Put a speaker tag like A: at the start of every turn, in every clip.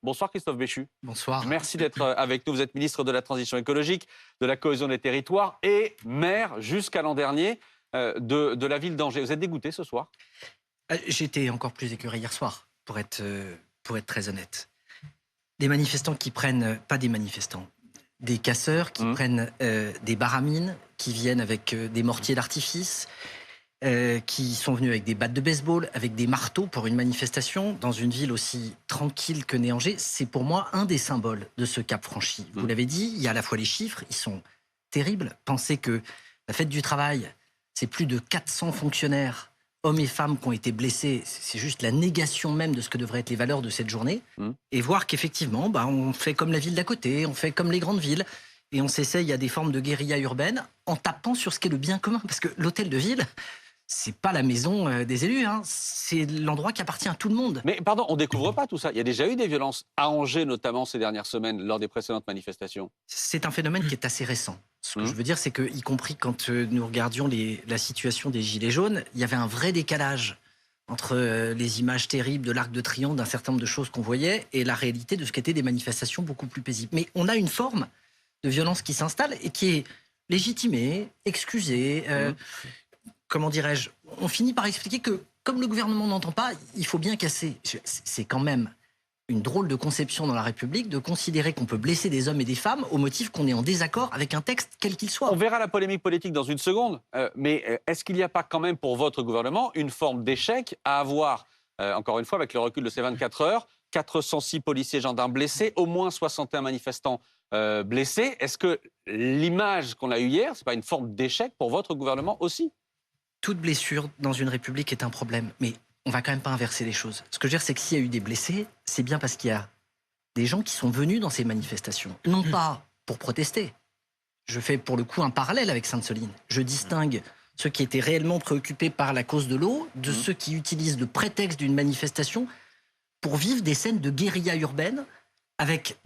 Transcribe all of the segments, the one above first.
A: Bonsoir Christophe Béchu.
B: Bonsoir.
A: Merci d'être avec nous. Vous êtes ministre de la Transition écologique, de la cohésion des territoires et maire jusqu'à l'an dernier de la ville d'Angers. Vous êtes dégoûté ce soir?
B: J'étais encore plus écœuré hier soir, pour être très honnête. Des manifestants qui prennent, pas des manifestants, des casseurs qui prennent des baramines, qui viennent avec des mortiers d'artifice, qui sont venus avec des battes de baseball, avec des marteaux pour une manifestation dans une ville aussi tranquille que n'est Angers. C'est pour moi un des symboles de ce cap franchi. Vous l'avez dit, il y a à la fois les chiffres, ils sont terribles. Pensez que la fête du travail, c'est plus de 400 fonctionnaires, hommes et femmes, qui ont été blessés. C'est juste la négation même de ce que devraient être les valeurs de cette journée. Et voir qu'effectivement, on fait comme la ville d'à côté, on fait comme les grandes villes, et on s'essaye à des formes de guérilla urbaine en tapant sur ce qu'est le bien commun. Parce que l'hôtel de ville, c'est pas la maison des élus, c'est l'endroit qui appartient à tout le monde.
A: Mais pardon, on ne découvre pas tout ça. Il y a déjà eu des violences à Angers, notamment ces dernières semaines, lors des précédentes manifestations.
B: C'est un phénomène qui est assez récent. Ce que je veux dire, c'est que, y compris quand nous regardions la situation des Gilets jaunes, il y avait un vrai décalage entre les images terribles de l'Arc de Triomphe, d'un certain nombre de choses qu'on voyait, et la réalité de ce qu'étaient des manifestations beaucoup plus paisibles. Mais on a une forme de violence qui s'installe et qui est légitimée, excusée. Comment dirais-je, on finit par expliquer que, comme le gouvernement n'entend pas, il faut bien casser. C'est quand même une drôle de conception dans la République de considérer qu'on peut blesser des hommes et des femmes au motif qu'on est en désaccord avec un texte quel qu'il soit.
A: On verra la polémique politique dans une seconde, mais est-ce qu'il n'y a pas quand même pour votre gouvernement une forme d'échec à avoir, encore une fois avec le recul de ces 24 heures, 406 policiers et gendarmes blessés, au moins 61 manifestants blessés? Est-ce que l'image qu'on a eue hier, c'est pas une forme d'échec pour votre gouvernement aussi?
B: Toute blessure dans une république est un problème, mais on va quand même pas inverser les choses. Ce que je veux dire, c'est que s'il y a eu des blessés, c'est bien parce qu'il y a des gens qui sont venus dans ces manifestations, non pas pour protester. Je fais pour le coup un parallèle avec Sainte-Soline. Je distingue ceux qui étaient réellement préoccupés par la cause de l'eau de ceux qui utilisent le prétexte d'une manifestation pour vivre des scènes de guérilla urbaine avec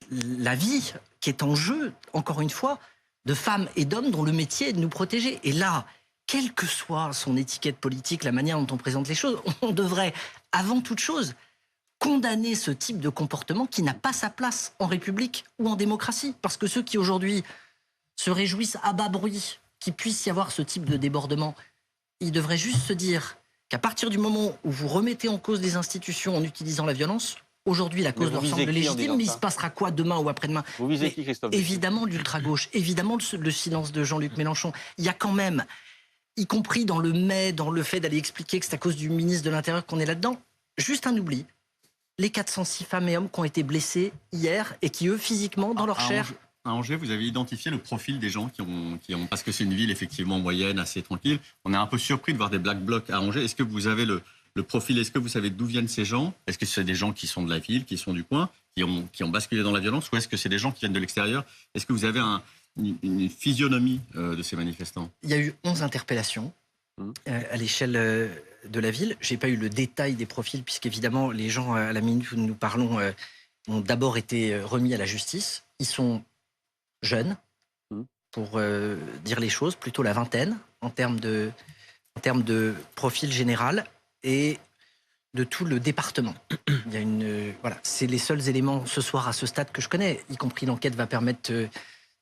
B: la vie qui est en jeu, encore une fois, de femmes et d'hommes dont le métier est de nous protéger. Et là, quelle que soit son étiquette politique, la manière dont on présente les choses, on devrait, avant toute chose, condamner ce type de comportement qui n'a pas sa place en République ou en démocratie. Parce que ceux qui aujourd'hui se réjouissent à bas bruit qu'il puisse y avoir ce type de débordement, ils devraient juste se dire qu'à partir du moment où vous remettez en cause des institutions en utilisant la violence, aujourd'hui la cause leur semble légitime, mais il se passera quoi demain ou après-demain?
A: Vous visez qui, Christophe?
B: Évidemment l'ultra-gauche, évidemment le silence de Jean-Luc Mélenchon. Il y a quand même, y compris dans le fait d'aller expliquer que c'est à cause du ministre de l'Intérieur qu'on est là-dedans, juste un oubli. Les 406 femmes et hommes qui ont été blessés hier et qui, eux, physiquement, dans leur chair...
C: À Angers, vous avez identifié le profil des gens qui ont parce que c'est une ville effectivement moyenne, assez tranquille. On est un peu surpris de voir des Black Blocs à Angers. Est-ce que vous avez le profil? Est-ce que vous savez d'où viennent ces gens? Est-ce que c'est des gens qui sont de la ville, qui sont du coin, qui ont basculé dans la violence? Ou est-ce que c'est des gens qui viennent de l'extérieur? Est-ce que vous avez une physionomie de ces manifestants?
B: Il y a eu 11 interpellations à l'échelle de la ville. Je n'ai pas eu le détail des profils, puisqu'évidemment, les gens, à la minute où nous parlons, ont d'abord été remis à la justice. Ils sont jeunes, pour dire les choses, plutôt la vingtaine, en termes de profil général, et de tout le département. Il y a voilà, c'est les seuls éléments ce soir à ce stade que je connais, y compris l'enquête va permettre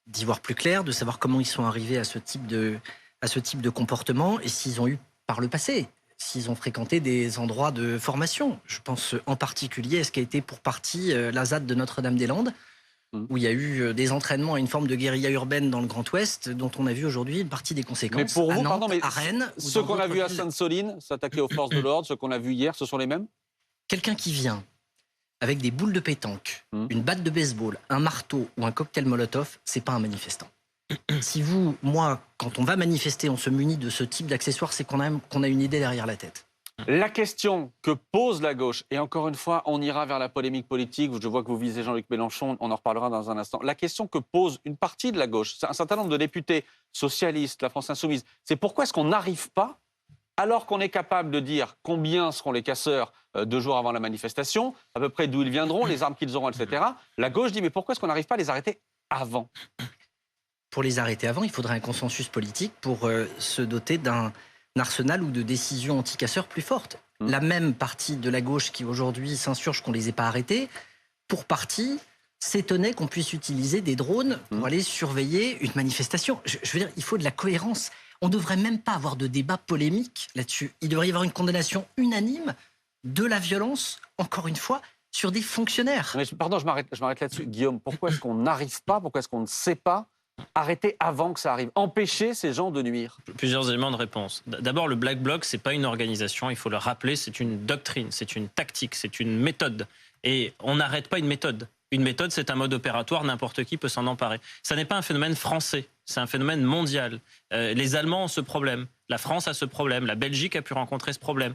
B: d'y voir plus clair, de savoir comment ils sont arrivés à ce type de comportement et s'ils ont eu par le passé, s'ils ont fréquenté des endroits de formation. Je pense en particulier à ce qui a été pour partie la ZAD de Notre-Dame-des-Landes, où il y a eu des entraînements à une forme de guérilla urbaine dans le Grand Ouest, dont on a vu aujourd'hui une partie des conséquences.
A: Mais pour vous,
B: à Nantes,
A: pardon, mais
B: à Rennes,
A: ceux qu'on a vus à Sainte-Soline s'attaquer aux forces de l'ordre, ceux qu'on a vus hier, ce sont les mêmes?
B: Quelqu'un qui vient avec des boules de pétanque, une batte de baseball, un marteau ou un cocktail Molotov, c'est pas un manifestant. Si moi, quand on va manifester, on se munit de ce type d'accessoires, c'est qu'on a une idée derrière la tête.
A: La question que pose la gauche, et encore une fois, on ira vers la polémique politique, je vois que vous visez Jean-Luc Mélenchon, on en reparlera dans un instant. La question que pose une partie de la gauche, un certain nombre de députés socialistes, la France Insoumise, c'est pourquoi est-ce qu'on n'arrive pas, alors qu'on est capable de dire combien seront les casseurs 2 jours avant la manifestation, à peu près d'où ils viendront, les armes qu'ils auront, etc. La gauche dit mais pourquoi est-ce qu'on n'arrive pas à les arrêter avant?
B: Pour les arrêter avant, il faudrait un consensus politique pour se doter d'un arsenal ou de décisions anti-casseurs plus fortes. La même partie de la gauche qui aujourd'hui s'insurge qu'on ne les ait pas arrêtés pour partie, s'étonnait qu'on puisse utiliser des drones pour aller surveiller une manifestation. Je veux dire, il faut de la cohérence. On ne devrait même pas avoir de débat polémique là-dessus. Il devrait y avoir une condamnation unanime de la violence, encore une fois, sur des fonctionnaires.
A: Mais pardon, je m'arrête là-dessus. Guillaume, pourquoi est-ce qu'on n'arrive pas, pourquoi est-ce qu'on ne sait pas arrêter avant que ça arrive, empêcher ces gens de nuire?
D: Plusieurs éléments de réponse. D'abord, le Black Bloc, c'est pas une organisation, il faut le rappeler, c'est une doctrine, c'est une tactique, c'est une méthode. Et on n'arrête pas une méthode. Une méthode, c'est un mode opératoire, n'importe qui peut s'en emparer. Ça n'est pas un phénomène français, c'est un phénomène mondial. Les Allemands ont ce problème, la France a ce problème, la Belgique a pu rencontrer ce problème.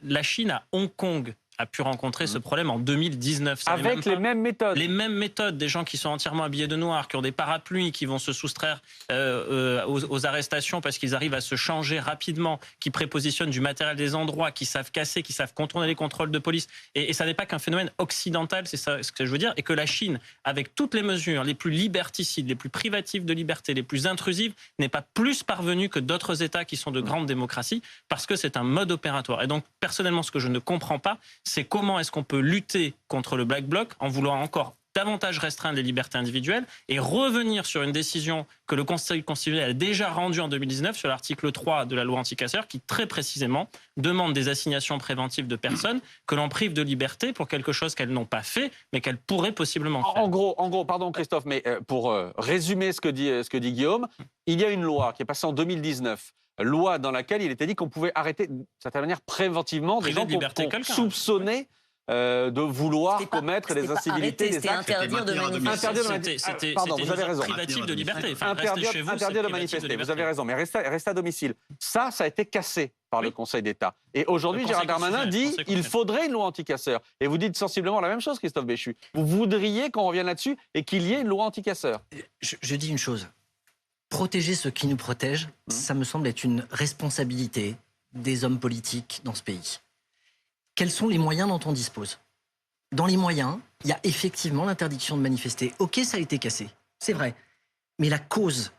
D: La Chine à Hong Kong a pu rencontrer ce problème en 2019.
A: Avec les mêmes méthodes.
D: Les mêmes méthodes, des gens qui sont entièrement habillés de noir, qui ont des parapluies, qui vont se soustraire aux arrestations parce qu'ils arrivent à se changer rapidement, qui prépositionnent du matériel des endroits, qui savent casser, qui savent contourner les contrôles de police. Et ça n'est pas qu'un phénomène occidental, c'est ça ce que je veux dire, et que la Chine, avec toutes les mesures les plus liberticides, les plus privatives de liberté, les plus intrusives, n'est pas plus parvenue que d'autres États qui sont de grandes démocraties, parce que c'est un mode opératoire. Et donc, personnellement, ce que je ne comprends pas, c'est comment est-ce qu'on peut lutter contre le Black Bloc en voulant encore davantage restreindre les libertés individuelles et revenir sur une décision que le Conseil constitutionnel a déjà rendue en 2019 sur l'article 3 de la loi anti-casseurs qui très précisément demande des assignations préventives de personnes que l'on prive de liberté pour quelque chose qu'elles n'ont pas fait mais qu'elles pourraient possiblement faire.
A: En gros, pardon Christophe, mais pour résumer ce que dit Guillaume, il y a une loi qui est passée en 2019. Loi dans laquelle il était dit qu'on pouvait arrêter, d'une certaine manière, préventivement des gens qu'on soupçonnait de vouloir commettre des incivilités, des actes.
E: Interdire de manifester.
D: C'était
A: pardon, vous avez raison.
D: privatif de liberté. Enfin,
A: Interdire
D: chez vous,
A: de manifester, vous avez raison, mais rester à domicile. Ça a été cassé par le Conseil d'État. Et aujourd'hui, Gérald Darmanin dit qu'il faudrait une loi anti-casseurs. Et vous dites sensiblement la même chose, Christophe Béchu. Vous voudriez qu'on revienne là-dessus et qu'il y ait une loi anti-casseurs.
B: Je dis une chose. Protéger ceux qui nous protègent, ça me semble être une responsabilité des hommes politiques dans ce pays. Quels sont les moyens dont on dispose? Dans les moyens, il y a effectivement l'interdiction de manifester. Ok, ça a été cassé, c'est vrai. Mais la cause,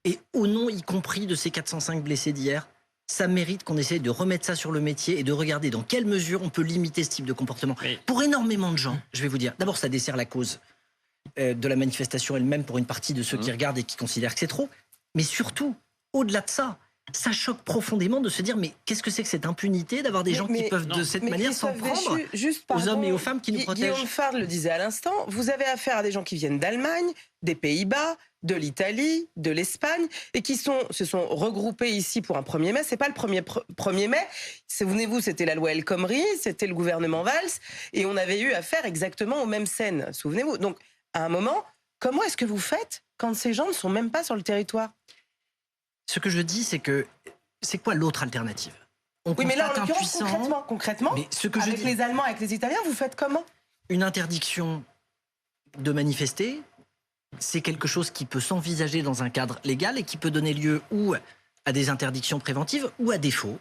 B: et au nom y compris de ces 405 blessés d'hier, ça mérite qu'on essaye de remettre ça sur le métier et de regarder dans quelle mesure on peut limiter ce type de comportement. Pour énormément de gens, je vais vous dire, d'abord ça dessert la cause de la manifestation elle-même pour une partie de ceux qui regardent et qui considèrent que c'est trop. Mais surtout, au-delà de ça, ça choque profondément de se dire mais qu'est-ce que c'est que cette impunité d'avoir des gens qui peuvent de cette manière s'en prendre aux hommes et aux femmes qui nous protègent.
E: Guillaume Fard le disait à l'instant, vous avez affaire à des gens qui viennent d'Allemagne, des Pays-Bas, de l'Italie, de l'Espagne, et qui se sont regroupés ici pour un 1er mai. C'est pas le 1er mai. Souvenez-vous, c'était la loi El Khomri, c'était le gouvernement Valls, et on avait eu affaire exactement aux mêmes scènes. Souvenez-vous. Donc, à un moment, comment est-ce que vous faites quand ces gens ne sont même pas sur le territoire?
B: Ce que je dis, c'est que c'est quoi l'autre alternative?
E: Oui, mais là, en l'occurrence, concrètement,
B: mais ce que
E: avec les Allemands, avec les Italiens, vous faites comment?
B: Une interdiction de manifester, c'est quelque chose qui peut s'envisager dans un cadre légal et qui peut donner lieu ou à des interdictions préventives ou à défaut,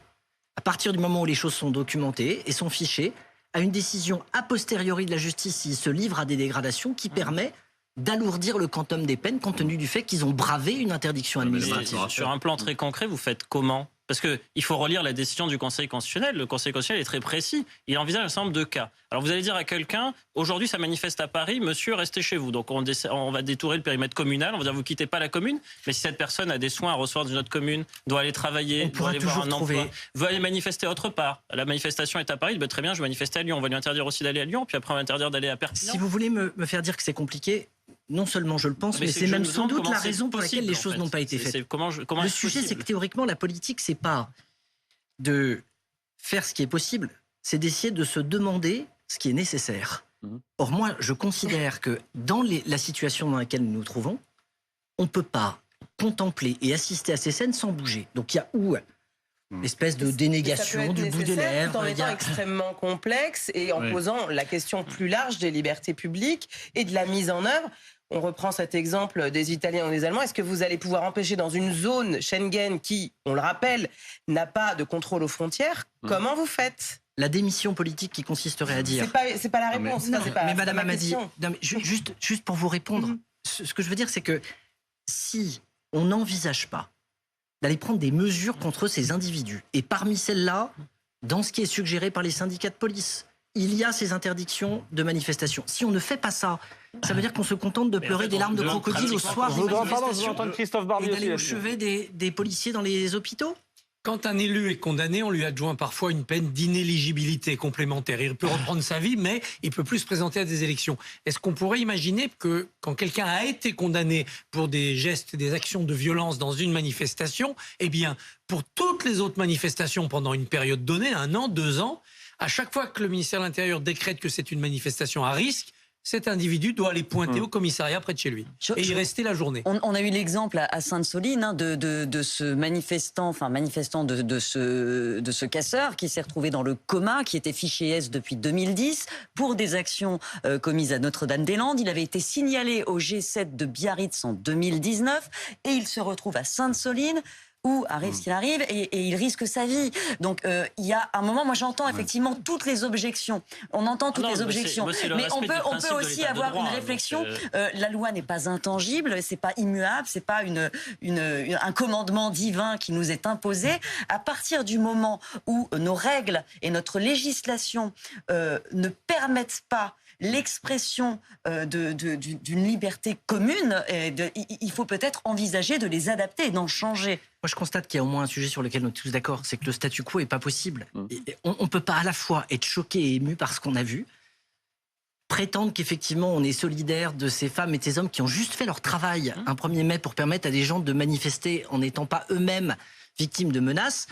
B: à partir du moment où les choses sont documentées et sont fichées, à une décision a posteriori de la justice s'il se livre à des dégradations qui permet d'alourdir le quantum des peines compte tenu du fait qu'ils ont bravé une interdiction administrative.
D: Sur un plan très concret, vous faites comment? Parce qu'il faut relire la décision du Conseil constitutionnel. Le Conseil constitutionnel est très précis. Il envisage un certain nombre de cas. Alors vous allez dire à quelqu'un, aujourd'hui ça manifeste à Paris, monsieur, restez chez vous. Donc on va détourer le périmètre communal, on va dire vous quittez pas la commune, mais si cette personne a des soins à recevoir d'une autre commune, doit aller travailler, doit aller voir un emploi, veut aller manifester autre part. La manifestation est à Paris, très bien, je vais manifester à Lyon. On va lui interdire aussi d'aller à Lyon, puis après on va interdire d'aller à Perpignan.
B: Si vous voulez me faire dire que c'est compliqué, non seulement je le pense, mais c'est même sans doute la raison pour laquelle les choses n'ont pas été faites. Le sujet, c'est que théoriquement, la politique, c'est pas de faire ce qui est possible, c'est d'essayer de se demander ce qui est nécessaire. Or, moi, je considère que dans la situation dans laquelle nous nous trouvons, on ne peut pas contempler et assister à ces scènes sans bouger. Donc, il y a l'espèce de dénégation du bout des lèvres.
E: Dans étant extrêmement complexe et en posant la question plus large des libertés publiques et de la mise en œuvre. On reprend cet exemple des Italiens ou des Allemands. Est-ce que vous allez pouvoir empêcher dans une zone Schengen qui, on le rappelle, n'a pas de contrôle aux frontières? Comment vous faites?
B: La démission politique qui consisterait à dire...
E: C'est pas la réponse.
B: Mais Madame Amadi, juste pour vous répondre, ce que je veux dire, c'est que si on n'envisage pas d'aller prendre des mesures contre ces individus, et parmi celles-là, dans ce qui est suggéré par les syndicats de police, il y a ces interdictions de manifestation. Si on ne fait pas ça, ça veut dire qu'on se contente de pleurer des larmes de crocodile au soir des manifestations
A: Christophe
B: et
A: Barbier
B: d'aller au
A: aussi.
B: chevet des policiers dans les hôpitaux.
F: Quand un élu est condamné, on lui adjoint parfois une peine d'inéligibilité complémentaire. Il peut reprendre sa vie, mais il peut plus se présenter à des élections. Est-ce qu'on pourrait imaginer que quand quelqu'un a été condamné pour des gestes, des actions de violence dans une manifestation, eh bien, pour toutes les autres manifestations pendant une période donnée, 1 an, 2 ans, à chaque fois que le ministère de l'Intérieur décrète que c'est une manifestation à risque, cet individu doit aller pointer au commissariat près de chez lui et y rester la journée.
G: On a eu l'exemple à Sainte-Soline de ce manifestant de ce casseur qui s'est retrouvé dans le coma, qui était fiché S depuis 2010 pour des actions commises à Notre-Dame-des-Landes. Il avait été signalé au G7 de Biarritz en 2019 et il se retrouve à Sainte-Soline où arrive ce qu'il arrive et il risque sa vie. Donc il y a un moment, moi j'entends effectivement toutes les objections. On entend toutes les objections. Mais on peut aussi avoir une réflexion. La loi n'est pas intangible, c'est pas immuable, c'est pas un commandement divin qui nous est imposé. À partir du moment où nos règles et notre législation ne permettent pas l'expression d'une liberté commune, il faut peut-être envisager de les adapter et d'en changer.
B: Moi, je constate qu'il y a au moins un sujet sur lequel on est tous d'accord, c'est que le statu quo n'est pas possible. Et on ne peut pas à la fois être choqué et ému par ce qu'on a vu, prétendre qu'effectivement on est solidaire de ces femmes et de ces hommes qui ont juste fait leur travail un 1er mai pour permettre à des gens de manifester en n'étant pas eux-mêmes victimes de menaces,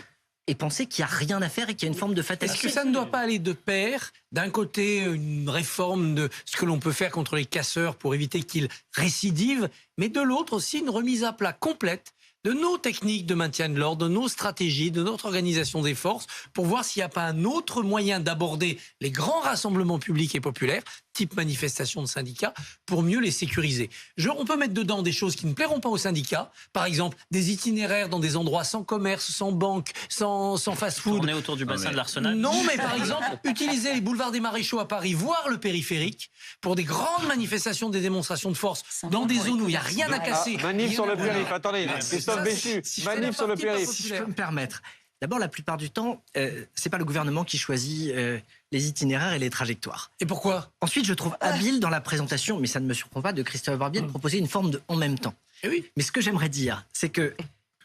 B: et penser qu'il n'y a rien à faire et qu'il y a une forme de fatalité.
F: Est-ce que ça ne doit pas aller de pair, d'un côté une réforme de ce que l'on peut faire contre les casseurs pour éviter qu'ils récidivent, mais de l'autre aussi une remise à plat complète de nos techniques de maintien de l'ordre, de nos stratégies, de notre organisation des forces, pour voir s'il n'y a pas un autre moyen d'aborder les grands rassemblements publics et populaires, type manifestation de syndicats, pour mieux les sécuriser. On peut mettre dedans des choses qui ne plairont pas aux syndicats, par exemple des itinéraires dans des endroits sans commerce, sans banque, sans fast-food.
D: Tourner autour du bassin de l'Arsenal.
F: Non, mais par exemple, utiliser les boulevards des Maréchaux à Paris, voire le périphérique, pour des grandes manifestations, des démonstrations de force, dans des zones où il n'y a rien à casser.
A: Manif sur le périph', attendez, Christophe
F: Ça,
A: Béchu,
F: si je fais
A: manif
F: la
A: sur le
F: partie
A: périph'.
B: Si je peux me permettre. D'abord, la plupart du temps, c'est pas le gouvernement qui choisit les itinéraires et les trajectoires.
F: Et pourquoi ?
B: Ensuite, je trouve habile dans la présentation, mais ça ne me surprend pas, de Christophe Barbier de proposer une forme de « en même temps ».
F: Eh oui.
B: Mais ce que j'aimerais dire, c'est que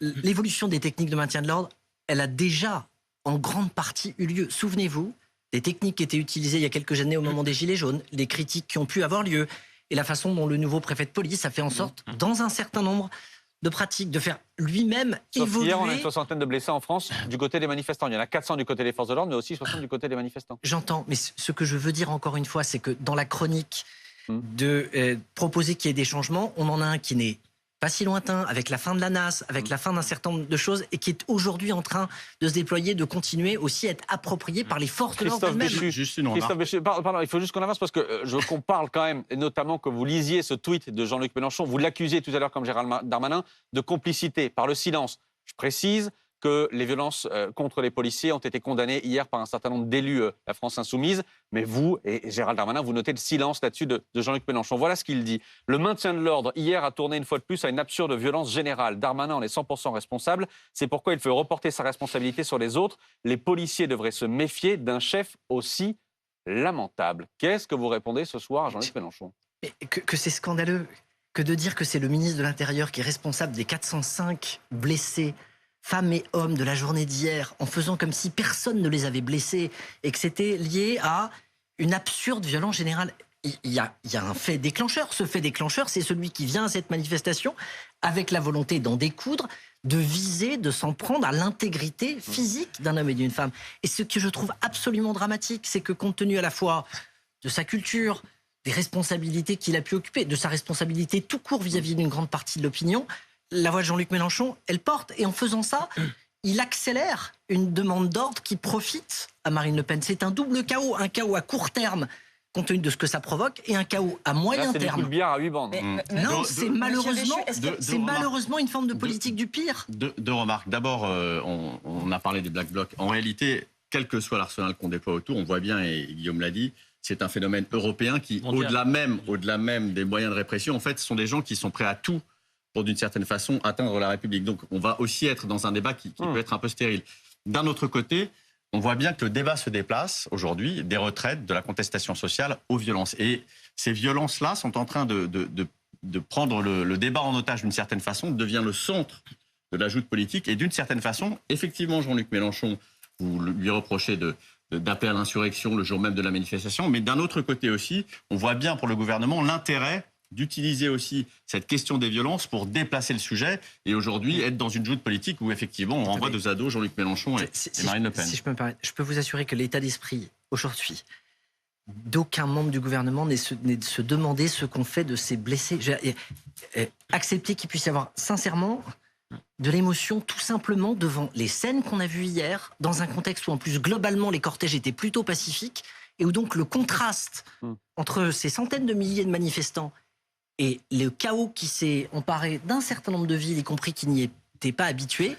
B: l'évolution des techniques de maintien de l'ordre, elle a déjà en grande partie eu lieu. Souvenez-vous, des techniques qui étaient utilisées il y a quelques années au moment des Gilets jaunes, les critiques qui ont pu avoir lieu, et la façon dont le nouveau préfet de police a fait en sorte, dans un certain nombre de pratiques, de faire lui-même
A: Sauf
B: évoluer.
A: hier, on a une soixantaine de blessés en France du côté des manifestants. Il y en a 400 du côté des forces de l'ordre, mais aussi 60 du côté des manifestants.
B: J'entends, mais ce que je veux dire encore une fois, c'est que dans la chronique de proposer qu'il y ait des changements, on en a un qui n'est pas si lointain, avec la fin de la NAS, avec la fin d'un certain nombre de choses, et qui est aujourd'hui en train de se déployer, de continuer aussi à être approprié par les forces de l'ordre elles-mêmes.
A: Christophe Béchu, pardon, il faut juste qu'on avance parce que je veux qu'on parle quand même, et notamment que vous lisiez ce tweet de Jean-Luc Mélenchon. Vous l'accusiez tout à l'heure, comme Gérald Darmanin, de complicité par le silence. Je précise que les violences contre les policiers ont été condamnées hier par un certain nombre d'élus La France Insoumise. Mais vous et Gérald Darmanin, vous notez le silence là-dessus de Jean-Luc Mélenchon. Voilà ce qu'il dit. Le maintien de l'ordre, hier, a tourné une fois de plus à une absurde violence générale. Darmanin en est 100% responsable. C'est pourquoi il veut reporter sa responsabilité sur les autres. Les policiers devraient se méfier d'un chef aussi lamentable. Qu'est-ce que vous répondez ce soir à Jean-Luc Mélenchon ?
B: Que c'est scandaleux que de dire que c'est le ministre de l'Intérieur qui est responsable des 405 blessés, femmes et hommes, de la journée d'hier, en faisant comme si personne ne les avait blessés et que c'était lié à une absurde violence générale. Il y a un fait déclencheur. Ce fait déclencheur, c'est celui qui vient à cette manifestation avec la volonté d'en découdre, de viser, de s'en prendre à l'intégrité physique d'un homme et d'une femme. Et ce que je trouve absolument dramatique, c'est que compte tenu à la fois de sa culture, des responsabilités qu'il a pu occuper, de sa responsabilité tout court vis-à-vis d'une grande partie de l'opinion, la voix de Jean-Luc Mélenchon, elle porte. Et en faisant ça, il accélère une demande d'ordre qui profite à Marine Le Pen. C'est un double chaos. Un chaos à court terme, compte tenu de ce que ça provoque, et un chaos à moyen
A: Là, c'est
B: terme.
A: des coups de billard à 8 bandes.
B: Non, c'est malheureusement,
C: Béchu,
B: malheureusement une forme de politique du pire.
C: Deux remarques. D'abord, on a parlé des Black Blocs. En réalité, quel que soit l'arsenal qu'on déploie autour, on voit bien, et Guillaume l'a dit, c'est un phénomène européen qui, au-delà même des moyens de répression, en fait, ce sont des gens qui sont prêts à tout pour, d'une certaine façon, atteindre la République. Donc, on va aussi être dans un débat qui peut être un peu stérile. D'un autre côté, on voit bien que le débat se déplace aujourd'hui des retraites, de la contestation sociale aux violences. Et ces violences-là sont en train de prendre le débat en otage d'une certaine façon, devient le centre de la joute politique. Et d'une certaine façon, effectivement, Jean-Luc Mélenchon, vous lui reprochez d'appeler à l'insurrection le jour même de la manifestation. Mais d'un autre côté aussi, on voit bien pour le gouvernement l'intérêt d'utiliser aussi cette question des violences pour déplacer le sujet et aujourd'hui être dans une joute politique où effectivement on renvoie deux ados, Jean-Luc Mélenchon et Marine Le Pen.
B: Si je peux me permettre, je peux vous assurer que l'état d'esprit aujourd'hui d'aucun membre du gouvernement n'est de se demander ce qu'on fait de ces blessés. Accepter qu'il puisse y avoir sincèrement de l'émotion tout simplement devant les scènes qu'on a vues hier, dans un contexte où en plus globalement les cortèges étaient plutôt pacifiques et où donc le contraste entre ces centaines de milliers de manifestants et le chaos qui s'est emparé d'un certain nombre de villes, y compris qui n'y étaient pas habitués,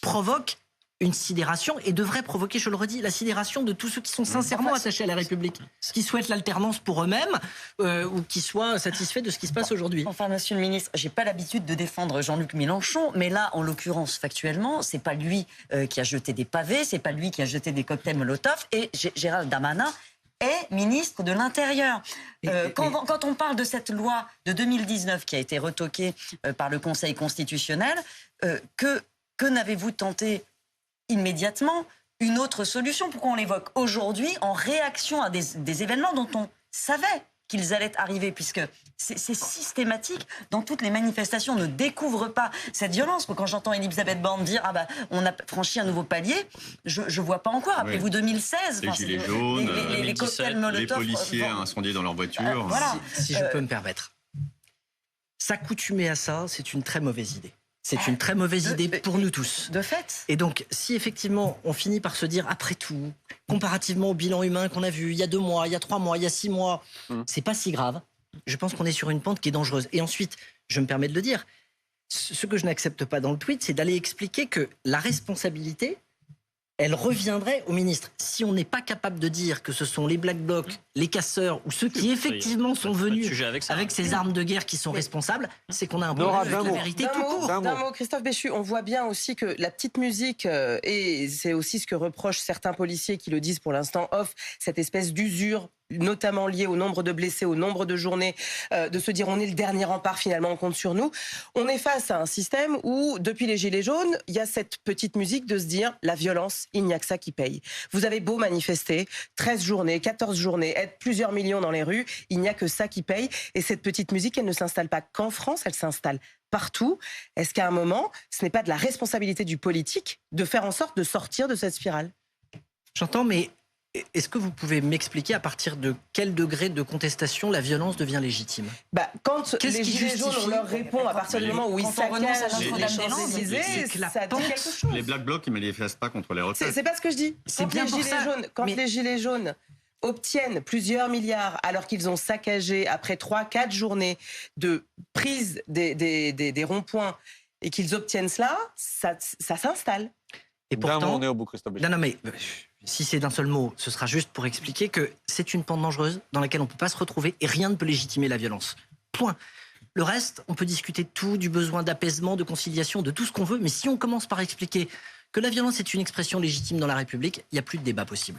B: provoque une sidération et devrait provoquer, je le redis, la sidération de tous ceux qui sont sincèrement attachés à la République, qui souhaitent l'alternance pour eux-mêmes ou qui soient satisfaits de ce qui se passe aujourd'hui.
G: Enfin, monsieur le ministre, j'ai pas l'habitude de défendre Jean-Luc Mélenchon, mais là, en l'occurrence, factuellement, c'est pas lui qui a jeté des pavés, c'est pas lui qui a jeté des cocktails Molotov, et Gérald Darmanin est ministre de l'Intérieur. Quand on parle de cette loi de 2019 qui a été retoquée par le Conseil constitutionnel, que n'avez-vous tenté immédiatement une autre solution? Pourquoi on l'évoque aujourd'hui en réaction à des événements dont on savait qu'ils allaient arriver, puisque c'est systématique dans toutes les manifestations. On ne découvre pas cette violence. Quand j'entends Elisabeth Borne dire on a franchi un nouveau palier, je vois pas en quoi. Rappelez-vous 2016,
C: les gilets jaunes,
G: les cocktails Molotov,
C: les policiers incendiés dans leur voiture.
G: Voilà.
B: Si je peux me permettre, s'accoutumer à ça, c'est une très mauvaise idée. C'est une très mauvaise idée pour nous tous.
G: De fait.
B: Et donc, si effectivement, on finit par se dire, après tout, comparativement au bilan humain qu'on a vu il y a 2 mois, il y a 3 mois, il y a 6 mois, c'est pas si grave. Je pense qu'on est sur une pente qui est dangereuse. Et ensuite, je me permets de le dire, ce que je n'accepte pas dans le tweet, c'est d'aller expliquer que la responsabilité, elle reviendrait au ministre. Si on n'est pas capable de dire que ce sont les Black Blocs, les casseurs ou ceux qui effectivement sont venus avec ces armes de guerre qui sont responsables, c'est qu'on a un problème avec la vérité tout court.
E: D'un mot, Christophe Béchu, on voit bien aussi que la petite musique, et c'est aussi ce que reprochent certains policiers qui le disent pour l'instant off, cette espèce d'usure, notamment liée au nombre de blessés, au nombre de journées, de se dire on est le dernier rempart, finalement on compte sur nous. On est face à un système où, depuis les Gilets jaunes, il y a cette petite musique de se dire la violence, il n'y a que ça qui paye. Vous avez beau manifester, 13 journées, 14 journées, être plusieurs millions dans les rues, il n'y a que ça qui paye. Et cette petite musique, elle ne s'installe pas qu'en France, elle s'installe partout. Est-ce qu'à un moment, ce n'est pas de la responsabilité du politique de faire en sorte de sortir de cette spirale?
B: J'entends, mais est-ce que vous pouvez m'expliquer à partir de quel degré de contestation la violence devient légitime?
E: Quand les Gilets jaunes, on leur répond à partir du moment où ils saccagent les Champs-Élysées, ça dit quelque chose.
C: Les Black Blocs, ils ne manifestent pas contre les retraites.
E: C'est pas ce que je dis. Quand les Gilets jaunes obtiennent plusieurs milliards alors qu'ils ont saccagé après 3-4 journées de prise des ronds-points et qu'ils obtiennent cela, ça s'installe.
B: Et pourtant,
A: on est au bout, Christophe Béchu.
B: Non, mais si c'est d'un seul mot, ce sera juste pour expliquer que c'est une pente dangereuse dans laquelle on ne peut pas se retrouver et rien ne peut légitimer la violence. Point. Le reste, on peut discuter de tout, du besoin d'apaisement, de conciliation, de tout ce qu'on veut, mais si on commence par expliquer que la violence est une expression légitime dans la République, il n'y a plus de débat possible.